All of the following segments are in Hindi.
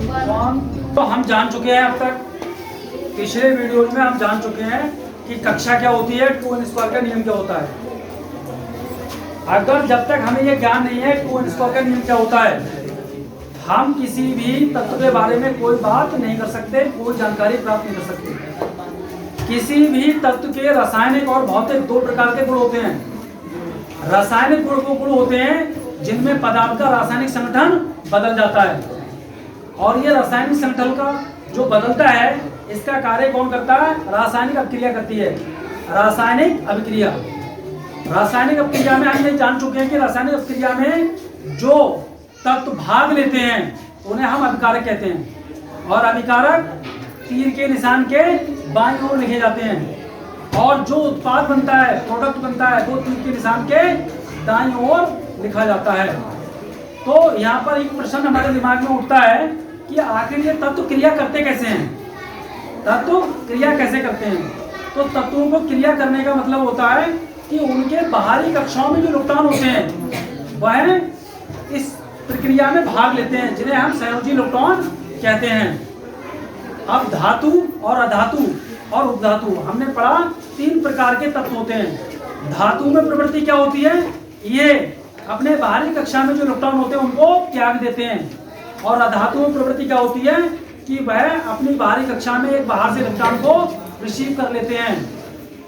तो हम जान चुके हैं अब तक, पिछले वीडियो में हम जान चुके हैं कि कक्षा क्या होती है, 2n² का नियम क्या होता है। अगर जब तक हमें ये ज्ञान नहीं है 2n² का नियम क्या होता है, हम किसी भी तत्व के बारे में कोई बात नहीं कर सकते, कोई जानकारी प्राप्त नहीं कर सकते। किसी भी तत्व के रासायनिक और भौतिक दो प्रकार के गुण होते हैं। रासायनिक गुण होते हैं जिनमें पदार्थ का रासायनिक संगठन बदल जाता है, और ये रासायनिक संगठन का जो बदलता है इसका कार्य कौन करता है? रासायनिक अभिक्रिया करती है। रासायनिक अभिक्रिया, रासायनिक अभिक्रिया में हम ये जान चुके हैं कि रासायनिक अभिक्रिया में जो तत्व भाग लेते हैं उन्हें हम अभिकारक कहते हैं, और अभिकारक तीर के निशान के बाईं ओर लिखे जाते हैं, और जो उत्पाद बनता है, प्रोडक्ट बनता है, वो तीर के निशान के दाईं ओर लिखा जाता है। तो यहाँ पर एक प्रश्न हमारे दिमाग में उठता है कि आखिर ये तत्व क्रिया करते कैसे हैं, तत्व क्रिया कैसे करते हैं। तो तत्वों को क्रिया करने का मतलब होता है कि उनके बाहरी कक्षाओं में जो इलेक्ट्रॉन होते हैं वह इस प्रक्रिया में भाग लेते हैं, जिन्हें हम संयोजी इलेक्ट्रॉन कहते हैं। अब धातु और अधातु और उपधातु हमने पढ़ा, 3 प्रकार के तत्व होते हैं। धातु में प्रवृत्ति क्या होती है? ये अपने बाहरी कक्षा में जो इलेक्ट्रॉन होते हैं उनको त्याग देते हैं, और अधातु में प्रवृत्ति क्या होती है कि वह अपनी बाहरी कक्षा में एक बाहर से इलेक्ट्रॉन को रिसीव कर लेते हैं।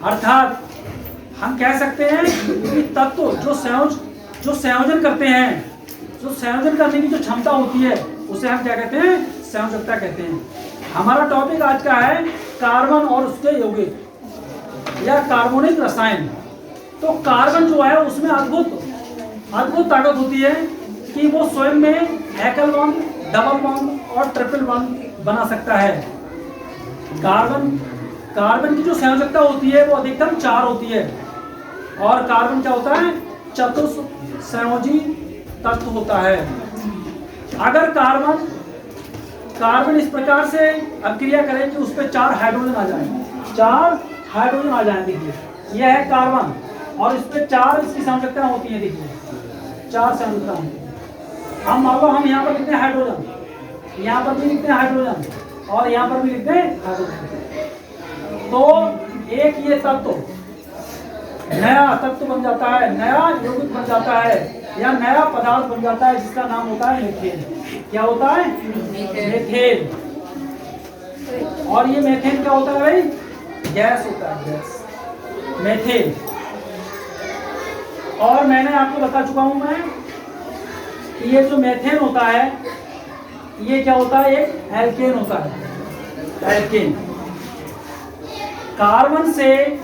अर्थात हम कह सकते हैं कि तत्व जो संयोजन करते हैं, जो संयोजन करने की जो क्षमता होती है उसे हम क्या कहते हैं? संयोजकता कहते हैं। हमारा टॉपिक आज का है कार्बन और उसके यौगिक या कार्बनिक रसायन। तो कार्बन जो है उसमें अद्भुत ताकत होती है कि वो स्वयं में एकल बॉन्ड, डबल बॉन्ड और ट्रिपल बॉन्ड बना सकता है। कार्बन की जो संयोजकता होती है वो अधिकतम 4 होती है, और कार्बन क्या होता है? चतुस्संयोजी तत्व होता है। अगर कार्बन इस प्रकार से अभिक्रिया करे कि उस पर 4 हाइड्रोजन आ जाए, 4 हाइड्रोजन आ जाए। देखिए यह है कार्बन, और इस पर 4 इसकी संयोजकता होती है। देखिए 4 संयोजकता होती है। हम मान लो हम यहाँ पर लिखते हैं हाइड्रोजन, यहाँ पर भी लिखते हैं हाइड्रोजन, और यहाँ पर भी लिखते हैं हाइड्रोजन। तो एक ये तत्व नया तत्व बन जाता है, नया यौगिक बन जाता है, या नया पदार्थ बन जाता है, जिसका नाम होता है मीथेन। क्या होता है? मीथेन। और ये मीथेन क्या होता है भाई? गैस होता है, गैस, मीथेन। और मैंने आपको बता चुका हूं मैं कि ये जो मीथेन होता है ये क्या होता है? एक एल्केन होता है, एल्केन। कार्बन से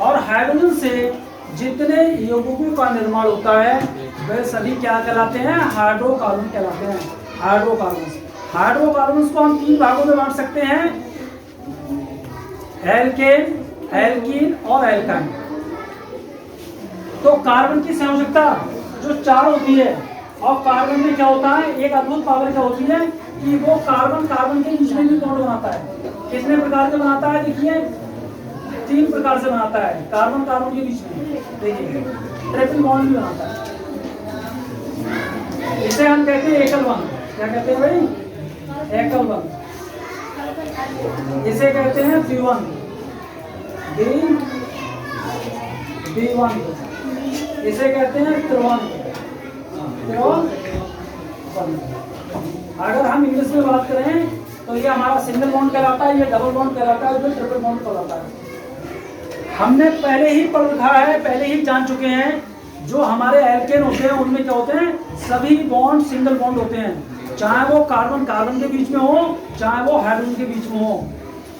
और हाइड्रोजन से जितने यौगिकों का निर्माण होता है वे सभी क्या कहलाते हैं? हाइड्रोकार्बन कहलाते हैं। हाइड्रोकार्बन को हम 3 भागों में बांट सकते हैं, एल्केन, एल्कीन और एल्काइन। तो कार्बन की संयोजकता जो 4 होती है, और कार्बन में क्या होता है? एक अद्भुत पावर क्या होती है कि वो कार्बन के बीच में भी बॉन्ड बनाता है। कितने प्रकार के बनाता है? देखिए 3 प्रकार से बनाता है। कार्बन के बीच में देखिए ट्रिपल बॉन्ड भी बनाता है। इसे हम कहते हैं एकल बंध। क्या कहते हैं भाई? एकल बंध। इसे कहते हैं द्विबंध, द्विबंध। इसे कहते हैं त्रिबंध। अगर हम इंग्लिश में बात करें तो ये हमारा सिंगल बॉन्ड कहलाता है, ये डबल बॉन्ड कहलाता है, जो ट्रिपल बॉन्ड कहलाता है। हमने पहले ही पढ़ रखा है, पहले ही जान चुके हैं, जो हमारे एल्केन होते हैं उनमें क्या होते हैं? सभी बॉन्ड सिंगल बॉन्ड होते हैं, चाहे वो कार्बन के बीच में हो, चाहे वो हाइड्रोजन के बीच में हो।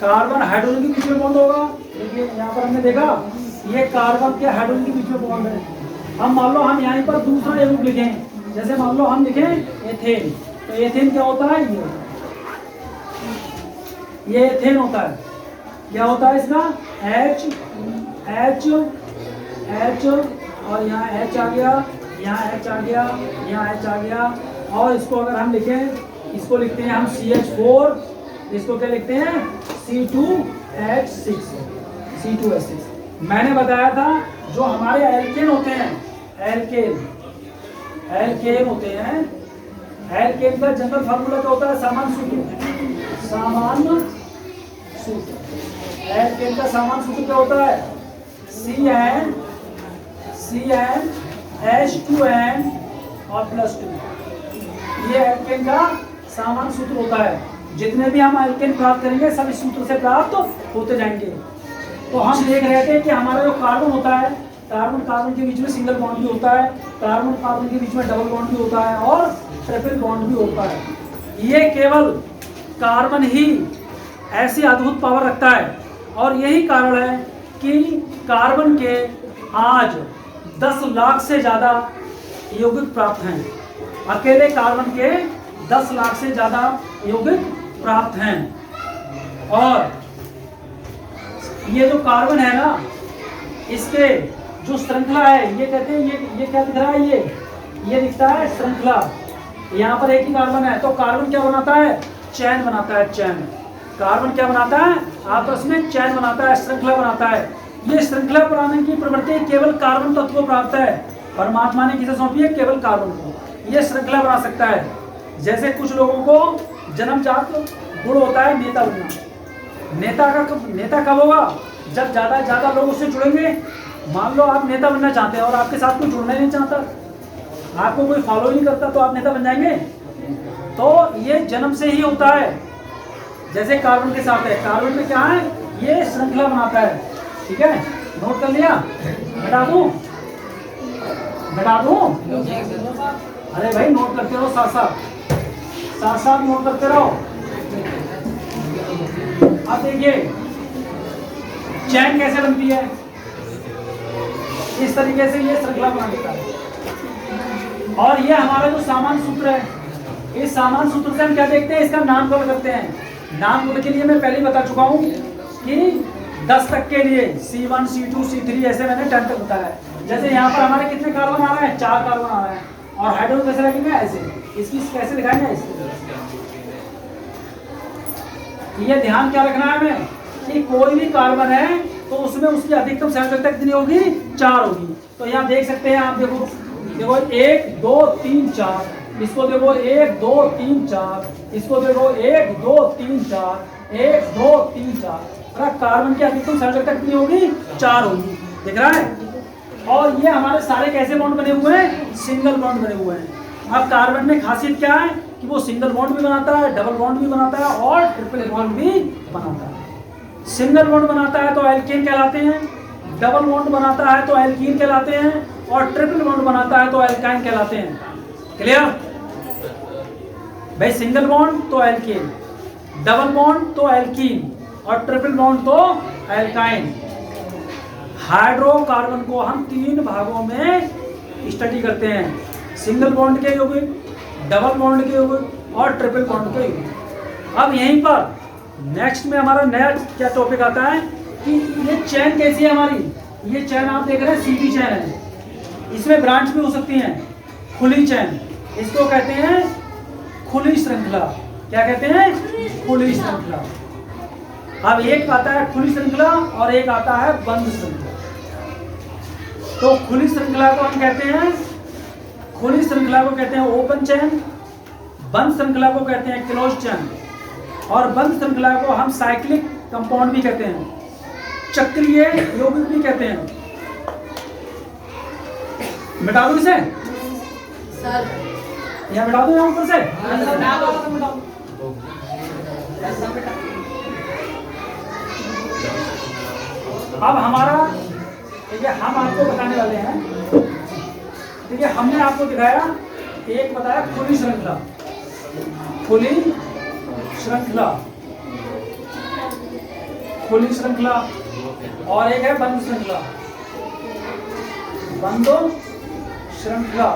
कार्बन हाइड्रोजन के बीच में बॉन्ड होगा। देखिए यहाँ पर हमने देखा ये कार्बन के हाइड्रोजन के बीच में बॉन्ड है। हम मान लो हम यहाँ पर दूसरा यौगिक लिखें, जैसे मान लो हम लिखें एथेन, तो एथेन क्या होता है? ये एथेन होता है। क्या होता है इसका? H और यहाँ H आ गया, यहाँ H आ गया, यहाँ H आ गया, और इसको अगर हम लिखें, इसको लिखते हैं हम CH4, इसको क्या लिखते हैं? C2H6। मैंने बताया था जो हमारे एल्केन होते हैं, एल्केन होते हैं, एल्केन का जनरल फार्मूला क्या होता है? सामान्य सूत्र सामान्य सूत्र। एल्केन का सामान्य सूत्र क्या होता है? CnH2n और +2। ये एल्केन का सामान्य सूत्र होता है। जितने भी हम एल्केन प्राप्त करेंगे सब इस सूत्र से प्राप्त होते जाएंगे। तो हम देख रहे थे कि हमारा जो कार्बन होता है, कार्बन कार्बन के बीच में सिंगल बॉन्ड भी होता है, कार्बन कार्बन के बीच में डबल बॉन्ड भी होता है और ट्रिपल बॉन्ड भी होता है। ये केवल कार्बन ही ऐसी अद्भुत पावर रखता है और यही कारण है कि कार्बन के आज 10 लाख से ज़्यादा यौगिक प्राप्त हैं। अकेले कार्बन के 10 लाख से ज़्यादा यौगिक प्राप्त हैं। और ये जो कार्बन है ना, इसके जो श्रृंखला है, ये कहते हैं ये क्या दिख रहा है? ये दिखता है श्रृंखला। यहाँ पर एक ही कार्बन है तो कार्बन क्या बनाता है? चैन बनाता है। चैन कार्बन क्या बनाता है? आपस में चैन बनाता है, श्रृंखला बनाता है। ये श्रृंखला बनाने की प्रवृत्ति केवल कार्बन तत्व को प्राप्त है। परमात्मा ने किसे सौंपी है? केवल कार्बन को। ये श्रृंखला बना सकता है। जैसे कुछ लोगों को जन्मजात गुण होता है नेता बनना। नेता कब होगा? जब ज़्यादा लोग उससे जुड़ेंगे। मान लो आप नेता बनना चाहते हैं और आपके साथ कोई जुड़ना नहीं चाहता, आपको कोई फॉलो नहीं करता, तो आप नेता बन जाएंगे? तो ये जन्म से ही होता है। जैसे कार्बन के साथ है, कार्बन में क्या है? ये श्रृंखला बनाता है। ठीक है, नोट कर लिया? बता दूं? अरे भाई नोट करते रहो, साथ साथ नोट करते रहो। अब देखिए चैन कैसे बनती है। इस तरीके से ये श्रृंखला बना देता है। और ये हमारा जो सामान्य सूत्र है, इस सामान्य सूत्र से हम क्या देखते हैं? इसका नामकरण करते हैं। नामकरण के लिए मैं पहले ही बता चुका हूं कि 10 तक के लिए C1 C2 C3 ऐसे मैंने 10 तक बताया है। जैसे यहाँ पर हमारे कितने कार्बन आ रहे हैं? 4 कार्बन आ रहे हैं। और हाइड्रोजन कैसे लगेंगे? ऐसे। इसकी कैसे दिखाएंगे? ऐसे। ये ध्यान क्या रखना है हमें कि कोई भी कार्बन है तो उसमें उसकी अधिकतम संयोजकता कितनी होगी? 4 होगी। तो यहाँ देख सकते हैं आप, देखो 1 2 3 4, इसको देखो 1 2 3 4, इसको देखो 1 2 3 4, 1 2 3 4। कार्बन की अधिकतम संयोजकता कितनी होगी? 4 होगी। दिख रहा है? और ये हमारे सारे कैसे बॉन्ड बने हुए हैं? सिंगल बॉन्ड बने हुए हैं। अब कार्बन में खासियत क्या है कि वो सिंगल बॉन्ड भी बनाता है, डबल बॉन्ड भी बनाता है और ट्रिपल बॉन्ड भी बनाता है। सिंगल बॉन्ड बनाता है तो एल्केन कहलाते हैं, डबल बॉन्ड बनाता है तो एल्कीन कहलाते हैं और ट्रिपल बॉन्ड बनाता है तो एल्काइन कहलाते हैं। क्लियर भाई? सिंगल बॉन्ड तो एल्केन, डबल बॉन्ड तो एल्कीन और ट्रिपल बॉन्ड तो एल्काइन। हाइड्रोकार्बन को हम 3 भागों में स्टडी करते हैं: सिंगल बॉन्ड के यौगिक, डबल बॉन्ड के यौगिक और ट्रिपल बॉन्ड के यौगिक। अब यहीं पर नेक्स्ट में हमारा नया क्या टॉपिक आता है कि ये चैन कैसी है हमारी। ये चैन आप देख रहे हैं सीधी चैन है, इसमें ब्रांच भी हो सकती हैं। खुली चैन, इसको कहते हैं खुली श्रृंखला। क्या कहते हैं? खुली श्रृंखला। अब एक आता है खुली श्रृंखला और एक आता है बंद श्रृंखला। तो खुली श्रृंखला को हम कहते हैं, खुली श्रृंखला को कहते हैं ओपन चैन, बंद श्रृंखला को कहते हैं क्लोज चैन और बंद श्रृंखला को हम साइक्लिक कंपाउंड भी कहते हैं, चक्रीय यौगिक भी कहते हैं। मिटा दूं इसे? सर यहाँ मिटा दूं, यहाँ ऊपर से अब हमारा ठीक है, हम आपको बताने वाले हैं। ठीक है, हमने आपको दिखाया, एक बताया खुली श्रृंखला, खुली श्रृंखला, खुली श्रृंखला और एक है बंद श्रृंखला, बंद श्रृंखला।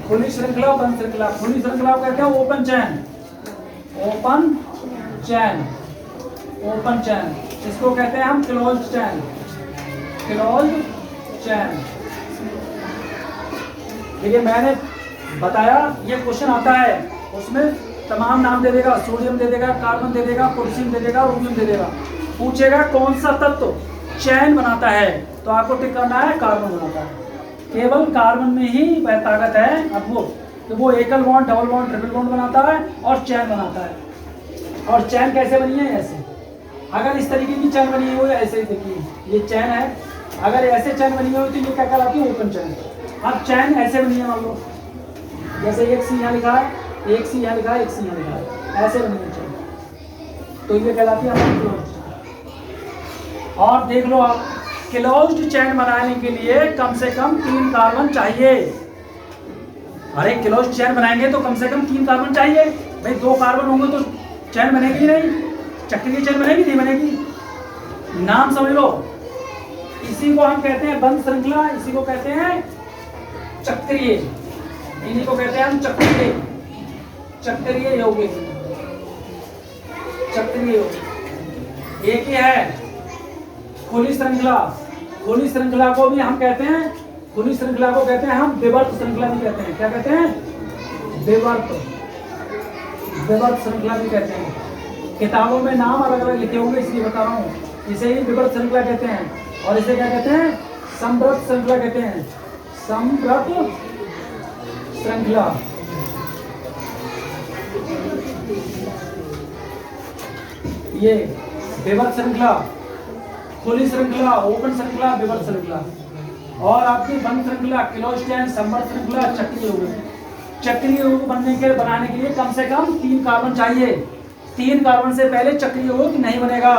खुली श्रृंखला, बंद श्रृंखला। खुली श्रृंखला को कहते हैं ओपन चैन, ओपन चैन, ओपन चैन। इसको कहते हैं हम क्लोज चैन, क्लोज चैन। देखिए मैंने बताया ये क्वेश्चन आता है, उसमें तमाम नाम दे देगा, सोडियम दे देगा, कार्बन दे देगा, पोटेशियम दे देगा, रोमियम दे देगा। पूछेगा कौन सा तत्व चैन बनाता है, तो आपको टिक करना है कार्बन बनाता है। केवल कार्बन में ही वह ताकत है अद्भुत तो वो एकल bond, double bond, triple bond बनाता है और चैन बनाता है। और चैन कैसे बनी है? ऐसे। अगर इस तरीके की चैन बनी हुई है ऐसे ही, देखिए ये चैन है, अगर ऐसे चैन बनी हुई तो ये क्या कहलाती है? ओपन चैन। अब चैन ऐसे बनी है, मान लो जैसे एक सी यहाँ लिखा है, एक सी यहाँ लिखा है, एक सी यहाँ लिखा है, ऐसे बनी है चैन, तो ये कहलाती है हमारी क्लोज्ड चैन। और देख लो आप, क्लोज्ड चैन बनाने के लिए कम से कम 3 कार्बन चाहिए। अरे क्लोज्ड चैन बनाएंगे तो कम से कम 3 कार्बन चाहिए भाई। 2 कार्बन होंगे तो चैन बनेगी नहीं, चक्रीय चैन बनेगी नहीं बनेगी। नाम समझ लो, इसी को हम कहते हैं बंध श्रृंखला, इसी को कहते हैं चक्रीय, इन्हीं को कहते हैं हम चक्रीय, चक्रीय यौगिक, चक्रीय यौगिक। एक ही है खुली श्रृंखला, खुली श्रृंखला को भी हम कहते हैं, खुली श्रृंखला को कहते हैं हम विवर्त श्रृंखला भी कहते हैं। क्या कहते हैं? विवर्त, विवर्त श्रृंखला भी कहते हैं। किताबों में नाम अलग अलग लिखे होंगे इसलिए बता रहा हूँ। इसे ही विवर्त श्रृंखला कहते हैं और इसे क्या कहते हैं? समव्रत श्रृंखला कहते हैं, समव्रत श्रृंखला। ये विवर्त श्रृंखला, खुली श्रृंखला, ओपन श्रृंखला, विवर्त श्रृंखला। और आपकी बंद श्रृंखला, क्लोज्ड चैन, समवर्त श्रृंखला, चक्रीय यौगिक। चक्रीय यौगिक बनाने के लिए कम से कम 3 कार्बन चाहिए। 3 कार्बन से पहले चक्रीय यौगिक नहीं बनेगा।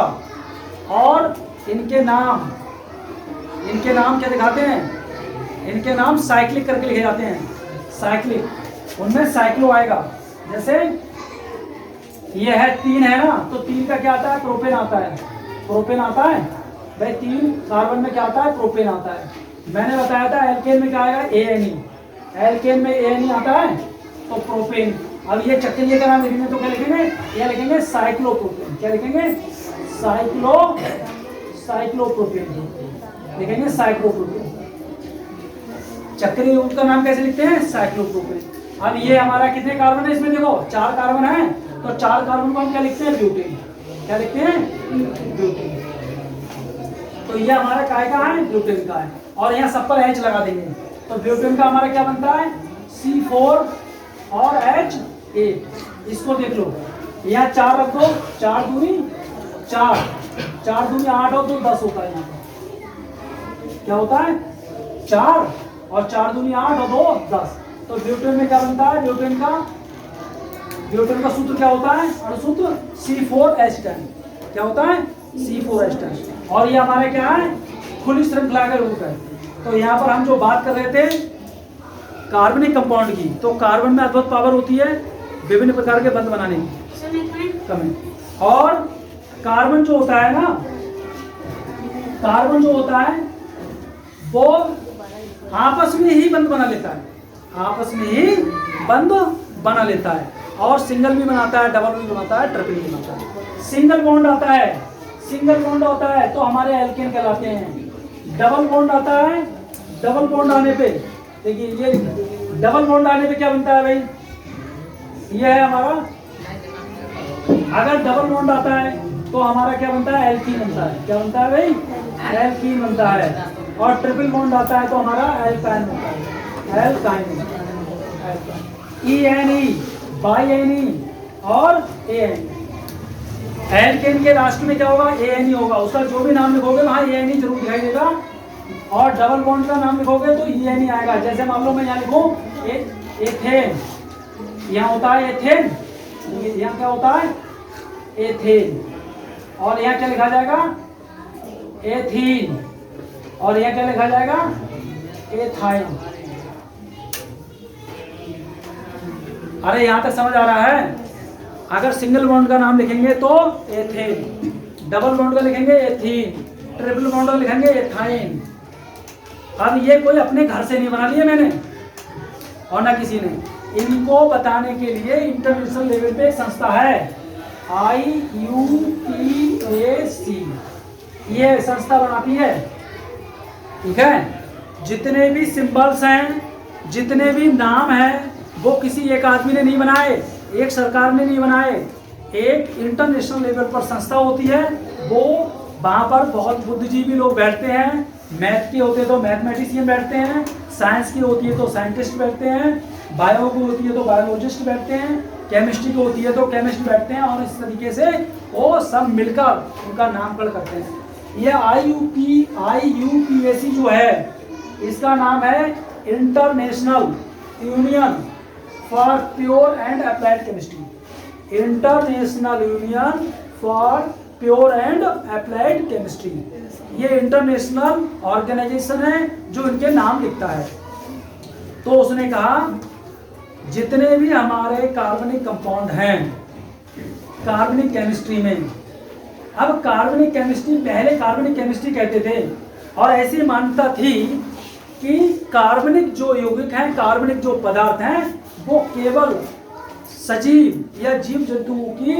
और इनके नाम क्या दिखाते हैं? इनके नाम साइक्लिक करके लिखे जाते हैं, साइक्लिक। उनमें साइक्लो आएगा। जैसे ये है 3 है ना, तो 3 का क्या आता है? प्रोपेन आता है, प्रोपेन आता है भाई। 3 कार्बन में क्या आता है? प्रोपेन आता है। मैंने बताया था एल्केन में क्या आएगा? ANE। एल्केन में ANE आता है तो प्रोपेन। अब ये चक्रीय का नाम लिखेंगे तो क्या लिखेंगे? ये लिखेंगे साइक्लोप्रोपेन। क्या लिखेंगे? साइक्लोप्रोपेन लिखेंगे, साइक्लोप्रोपेन। चक्रीय यौगिक का नाम कैसे लिखते हैं? साइक्लोप्रोपेन। अब ये हमारा कितने कार्बन है इसमें? देखो 4 कार्बन है, तो 4 कार्बन को हम क्या लिखते हैं? ब्यूटेन। क्या लिखते हैं? ब्यूटेन। तो ये हमारा काय का है? ब्यूटेन का है। और यहाँ सब पर H लगा देंगे तो ब्यूटेन का हमारा क्या बनता है? C4 और H8। इसको देख लो, यहाँ 4 रख दो, 4 दूनी 4, 4 दूनी 8 हो तो 10 होता है। यहाँ क्या होता है? 4 और 4 दूनी 8 और 2 10। तो ब्यूटेन में क्या बनता है? ब्यूटेन का सूत्र क्या होता है? अणुसूत्र C4H10। क्या होता है? C4H10। और ये हमारे क्या है? खुली श्रृंखला का रूप है। तो यहाँ पर हम जो बात कर रहे थे कार्बनिक कंपाउंड की, तो कार्बन में अद्भुत पावर होती है विभिन्न प्रकार के बंध बनाने की। कमी। और कार्बन जो होता है ना, कार्बन जो होता है वो आपस में ही बंध बना लेता है, आपस में ही बंध बना लेता है। और सिंगल भी बनाता है, डबल भी बनाता है, ट्रिपल भी बनाता है। सिंगल बॉन्ड आता है, सिंगल बॉन्ड होता है तो हमारे एल्केन कहलाते हैं। डबल बॉन्ड आता है, डबल बॉन्ड आने पे देखिए, ये डबल बॉन्ड आने पे क्या बनता है भाई? ये है हमारा, अगर डबल बॉन्ड आता है तो हमारा क्या बनता है? एल्कीन बनता है। क्या बनता है भाई? एल्कीन बनता है। और ट्रिपल बॉन्ड आता है तो हमारा एल्काइन बनता है, एल्काइन। ENE, BiNE और ANE। एल्केन के लास्ट में क्या होगा? ANE होगा। उसका जो भी नाम लिखोगे वहाँ ANE जरूर दिखाई देगा। और डबल बॉन्ड का नाम लिखोगे तो ENE आएगा। जैसे मान लो मैं यहाँ लिखूँ एथेन, यहाँ होता है एथेन, यहाँ क्या होता है? एथेन। और यहाँ क्या लिखा जाएगा? एथीन। और यहाँ क्या लिखा जाएगा? एथाइन। अरे यहाँ तक समझ आ रहा है? अगर सिंगल बॉन्ड का नाम लिखेंगे तो एथेन, डबल बॉन्ड का लिखेंगे एथीन, ट्रिपल बॉन्ड का लिखेंगे एथाइन। अब ये कोई अपने घर से नहीं बना लिए मैंने और ना किसी ने, इनको बताने के लिए इंटरनेशनल लेवल पे एक संस्था है IUPAC, ये संस्था बनाती है। ठीक है, जितने भी सिंबल्स हैं, जितने भी नाम हैं, वो किसी एक आदमी ने नहीं बनाए, एक सरकार ने नहीं बनाए, एक इंटरनेशनल लेवल पर संस्था होती है। वो वहाँ पर बहुत बुद्धिजीवी लोग बैठते हैं, मैथ के होते तो मैथमेटिशियन बैठते हैं, साइंस की होती है तो साइंटिस्ट बैठते हैं, बायो को होती है तो बायोलॉजिस्ट बैठते हैं, केमिस्ट्री को होती है तो केमिस्ट बैठते हैं, और इस तरीके से वो सब मिलकर उनका नामकरण करते हैं। ये IUPAC जो है इसका नाम है international union for pure and applied chemistry. International union for pure and applied chemistry, ये इंटरनेशनल ऑर्गेनाइजेशन है जो इनके नाम लिखता है। तो उसने कहा जितने भी हमारे कार्बनिक कंपाउंड हैं कार्बनिक केमिस्ट्री में, अब कार्बनिक केमिस्ट्री पहले कार्बनिक केमिस्ट्री कहते थे, और ऐसी मान्यता थी कि कार्बनिक जो यौगिक हैं, कार्बनिक जो पदार्थ हैं, वो केवल सजीव या जीव जंतुओं की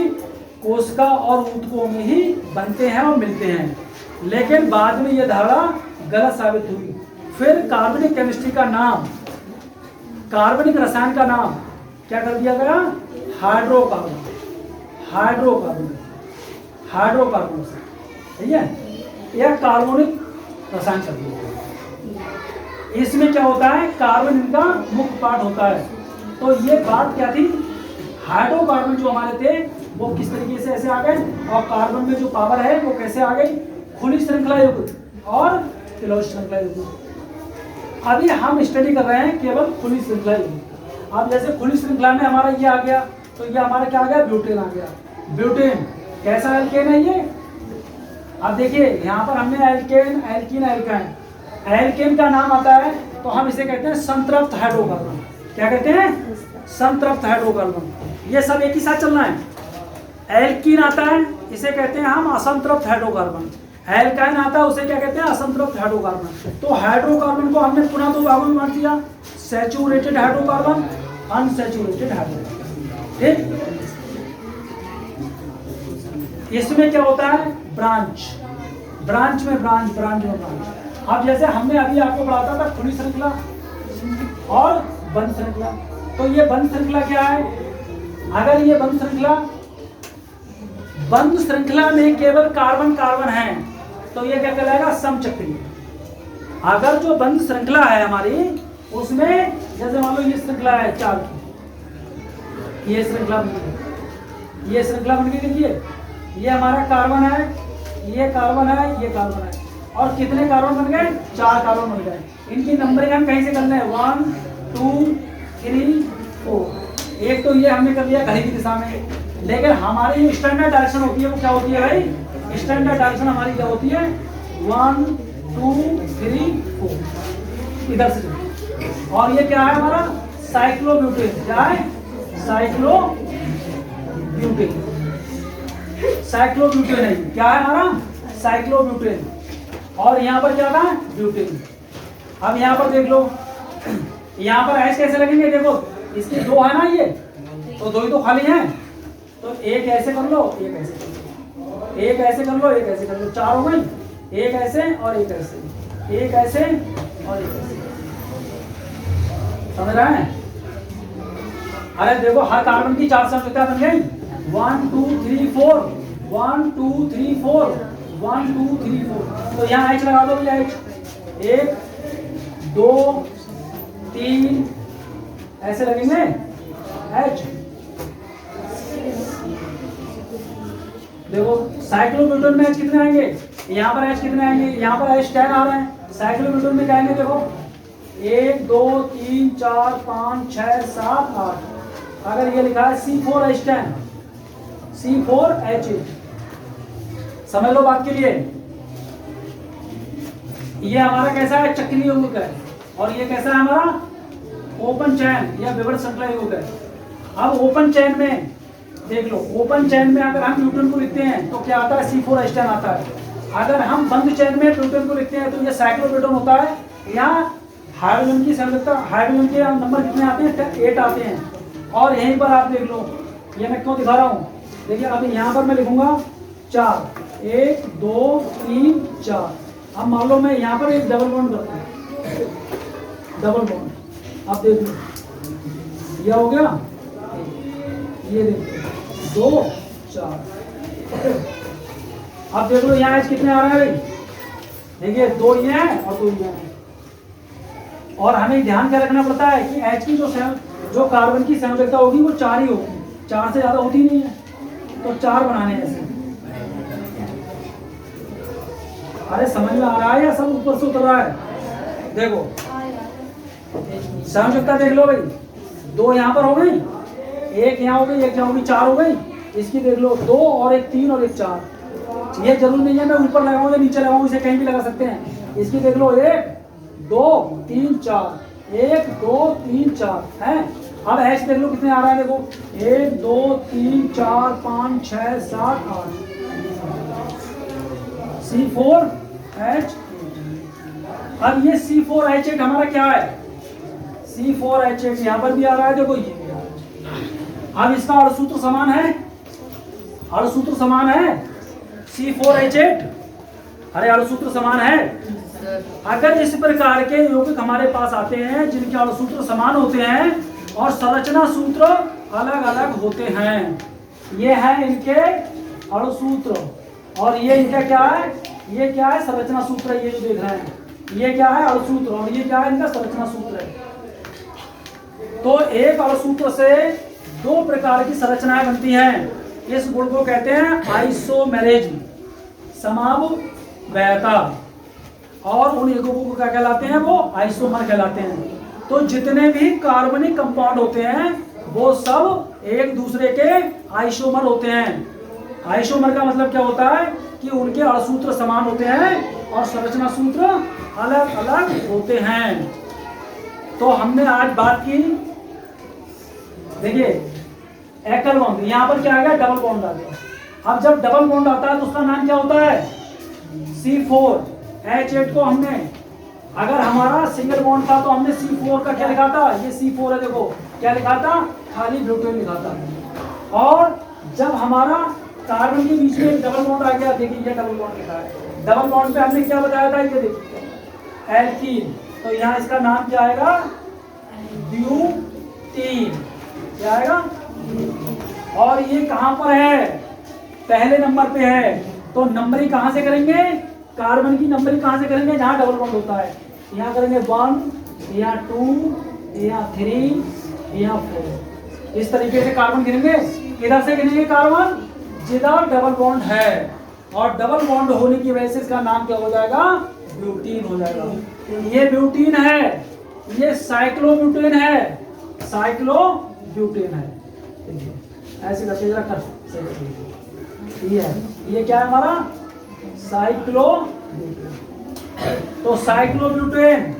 कोशिका और ऊतकों में ही बनते हैं और मिलते हैं। लेकिन बाद में यह धारणा गलत साबित हुई। फिर कार्बनिक केमिस्ट्री का नाम, कार्बनिक रसायन का नाम क्या कर दिया गया? हाइड्रोकार्बन। हाइड्रोकार्बन, हाइड्रोकार्बन, ठीक है, यह कार्बनिक रसायन कर दिया। इसमें क्या होता है? कार्बन इनका मुख्य पार्ट होता है। तो ये बात क्या थी? हाइड्रोकार्बन जो हमारे थे वो किस तरीके से ऐसे आ गए, और कार्बन में जो पावर है वो कैसे आ गई? खुली श्रृंखला युक्त और क्लोज श्रृंखला युक्त। अभी हम स्टडी कर रहे हैं केवल खुली श्रृंखला युक्त। अब जैसे खुली श्रृंखला में हमारा ये आ गया, तो ये हमारा क्या आ गया? ब्यूटेन आ गया। ब्यूटेन कैसा एल्केन है ये? अब देखिए यहाँ पर हमने एल्केन, एल्कीन, एल्काइन। एल्केन का नाम आता है तो हम इसे कहते हैं संतृप्त हाइड्रोकार्बन। क्या कहते हैं? संतृप्त हाइड्रोकार्बन। ये सब एक ही साथ चलना है। एल्कीन आता है, इसे कहते हैं हम असंतृप्त हाइड्रोकार्बन। एल्काइन आता है, उसे क्या कहते हैं? असंतृप्त हाइड्रोकार्बन। तो हाइड्रोकार्बन को हमने पुनः दो भागों में बांट दिया, सैचुरेटेड हाइड्रोकार्बन, अनसैचुरेटेड हाइड्रोकार्बन। ठीक, इसमें क्या होता है? ब्रांच, ब्रांच में ब्रांच, ब्रांच में ब्रांच। अब जैसे हमने अभी आपको पढ़ाता था खुली श्रृंखला और बंद श्रृंखला। तो ये बंद श्रृंखला क्या है? अगर ये बंद श्रृंखला में केवल कार्बन कार्बन है तो ये क्या कहलाएगा? समचक्रीय। अगर जो बंद श्रृंखला है हमारी उसमें जैसे मान लो ये श्रृंखला है 4 की, ये श्रृंखला बन गई, ये श्रृंखला बन गई। देखिए ये हमारा कार्बन है, ये कार्बन है, ये कार्बन है, और कितने कार्बन बन गए? 4 कार्बन बन गए। इनकी नंबरिंग हम कहीं से करना है? 1 2 3 4। एक तो ये हमने कर लिया घड़ी की दिशा में, लेकिन हमारी जो स्टैंडर्ड डायरेक्शन होती है वो क्या होती है भाई? स्टैंडर्ड डायरेक्शन हमारी क्या होती है? 1 2 3 4 इधर से। और ये क्या है हमारा? साइक्लोब्यूटेन। क्या है? साइक्लोब्यूटेन। साइक्लोब्यूटेन है। क्या है हमारा? साइक्लोब्यूटेन। और यहाँ पर क्या था? ब्यूटेन। अब यहाँ पर देख लो, यहाँ पर ऐसे कैसे लगेंगे? देखो इसके 2 है ना, ये तो 2 ही तो खाली हैं। तो एक ऐसे कर लो, एक ऐसे कर लो, एक ऐसे कर लो, एक ऐसे कर लो, 4 हो गई। एक ऐसे और एक ऐसे, एक ऐसे और एक ऐसे। समझ रहे हैं? अरे देखो हर कार्बन की 4 संख्या बन गई। 1 2 3 4, 1 2 3 4, 1 2 3 4। तो यहाँ H लगा दो भैया। H 1 2 3 ऐसे लगेंगे H। देखो साइक्लोब्यूटेन में H कितने आएंगे? यहाँ पर H कितने आएंगे? यहाँ पर H 10 आ रहे हैं। साइक्लोब्यूटेन में क्या आएंगे? देखो 1 2 3 4 5 6 7 8। अगर ये लिखा है C4H10, C4H8, समझ लो बात के लिए। ये हमारा कैसा है? चक्रीय यौगिक है। और ये कैसा है हमारा? ओपन चैन या विवर्त श्रृंखला यौगिक है। अब ओपन चैन में देख लो, ओपन चैन में अगर हम ब्यूटेन को लिखते हैं तो क्या आता है? C4H10 आता है। अगर हम बंद चैन में ब्यूटेन को लिखते हैं तो ये साइक्लोब्यूटेन होता है। यहाँ हाइड्रोजन की संरचना, हाइड्रोजन के नंबर कितने आते हैं? 8 आते हैं। और यहीं पर आप देख लो, ये मैं क्यों दिखा रहा हूँ? देखिए अभी यहाँ पर मैं लिखूंगा 4, 1 2 3 4। अब मान लो मैं यहाँ पर एक डबल बॉन्ड करता हूँ, डबल बॉन्ड। अब देख लो यह हो गया, ये देखो 2 4। अब देख लो यहाँ H कितने आ रहे हैं भाई? देखिए 2 ये हैं और 2 ये हैं। और हमें ध्यान क्या रखना पड़ता है कि H की जो जो कार्बन की संयोजकता होगी वो 4 ही होगी, 4 से ज्यादा होती नहीं है, तो 4 बनाने हैं ऐसे। अरे समझ में आ रहा है या सब ऊपर से उतर रहा है? देखो संयोजकता देख लो भाई, 2 यहाँ पर हो गई, 1 यहाँ हो गई, 1 यहाँ हो गई, 4 हो गई। इसकी देख लो 2 और 1 3 और 1 4। ये जरूर नहीं है मैं ऊपर लगाऊं या नीचे लगाऊं, इसे कहीं भी लगा सकते हैं। इसकी देख लो 1 2 3 4, 1 2 3 4 है। अब H देख लो कितने आ रहा है, देखो 1 2 3 4 5 6 7 8, C4H। अब ये C4H8 हमारा क्या है, C4H8 यहाँ पर भी आ रहा है, देखो ये भी आ रहा है। अब इसका अणुसूत्र समान है, अणुसूत्र समान है C4H8, अरे अणुसूत्र समान है। अगर इस प्रकार के यौगिक हमारे पास आते हैं जिनके अणुसूत्र समान होते हैं और संरचना सूत्र अलग अलग होते हैं, ये है इनके अणुसूत्र और ये इनका क्या है, ये क्या है संरचना सूत्र है। ये जो देख रहे हैं ये क्या है अणुसूत्र और ये क्या है इनका संरचना सूत्र है। तो एक अणुसूत्र से 2 प्रकार की संरचनाएं बनती हैं। इस गुण को कहते हैं आइसोमेरिज्म, समावयवता, और उन यौगिकों को क्या कहलाते हैं, वो आइसोमर कहलाते हैं। तो जितने भी कार्बनिक कंपाउंड होते हैं वो सब एक दूसरे के आइसोमर होते हैं। आइसोमर का मतलब क्या होता है कि उनके अणुसूत्र समान होते हैं और संरचना सूत्र अलग अलग होते हैं। तो हमने आज बात की, देखिए एकल बॉन्ड, यहाँ पर क्या आ गया डबल बॉन्ड आ गया। अब जब डबल बॉन्ड आता है तो उसका नाम क्या होता है, C4H8 को हमने, अगर हमारा सिंगल बॉन्ड था तो हमने C4 का क्या लिखा था, ये C4 है, देखो क्या लिखा था, खाली ब्यूटेन लिखा था। और जब हमारा कार्बन के बीच में डबल बॉन्ड आ गया, देखिए ये डबल बॉन्ड लिखा है, डबल बॉन्ड पे हमने क्या बताया था, ये देखिए एल्कीन, तो यहाँ इसका नाम क्या आएगा, ब्यूटीन, क्या आएगा। और ये कहाँ पर है, पहले नंबर पे है। तो नंबरिंग कहाँ से करेंगे, कार्बन की नंबरिंग कहाँ से करेंगे, जहाँ डबल बॉन्ड होता है। यहाँ करेंगे 1, यहाँ 2, यहाँ 3, यहाँ 4, इस तरीके से कार्बन गिनेंगे। इधर से गिनेंगे कार्बन जिधर डबल बॉन्ड है, और डबल बॉन्ड होने की वजह से इसका नाम क्या हो जाएगा, ब्यूटीन हो जाएगा। ये ब्यूटीन है, ये साइक्लोब्यूटेन है, साइक्लोब्यूटेन है। ऐसे करके जरा कर, ये क्या है हमारा साइक्लोब्यूटेन। तो साइक्लोब्यूटेन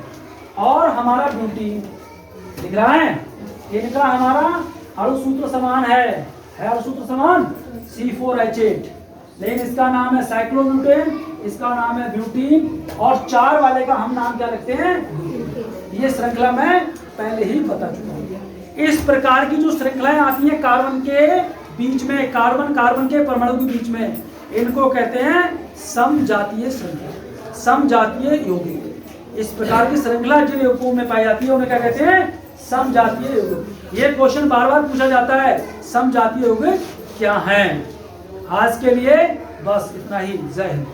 और हमारा ब्यूटीन दिख रहा है, इनका हमारा अणुसूत्र समान है अणुसूत्र समान C4H8, लेकिन इसका नाम है साइक्लोब्यूटेन, इसका नाम है ब्यूटीन, और 4 वाले का हम नाम क्या रखते हैं, ये श्रृंखला मैं पहले ही बता चुका हूँ। इस प्रकार की जो श्रृंखलाएं आती हैं कार्बन के बीच में, कार्बन के परमाणु के बीच में, इनको कहते हैं समजातीय श्रृंखला, समजातीय यौगिक। इस प्रकार की श्रृंखला जिन यौगिकों में पाई जाती है उन्हें क्या कहते हैं, समजातीय यौगिक। ये क्वेश्चन बार बार पूछा जाता है, समजातीय यौगिक क्या हैं। आज के लिए बस इतना ही, जय हिंद।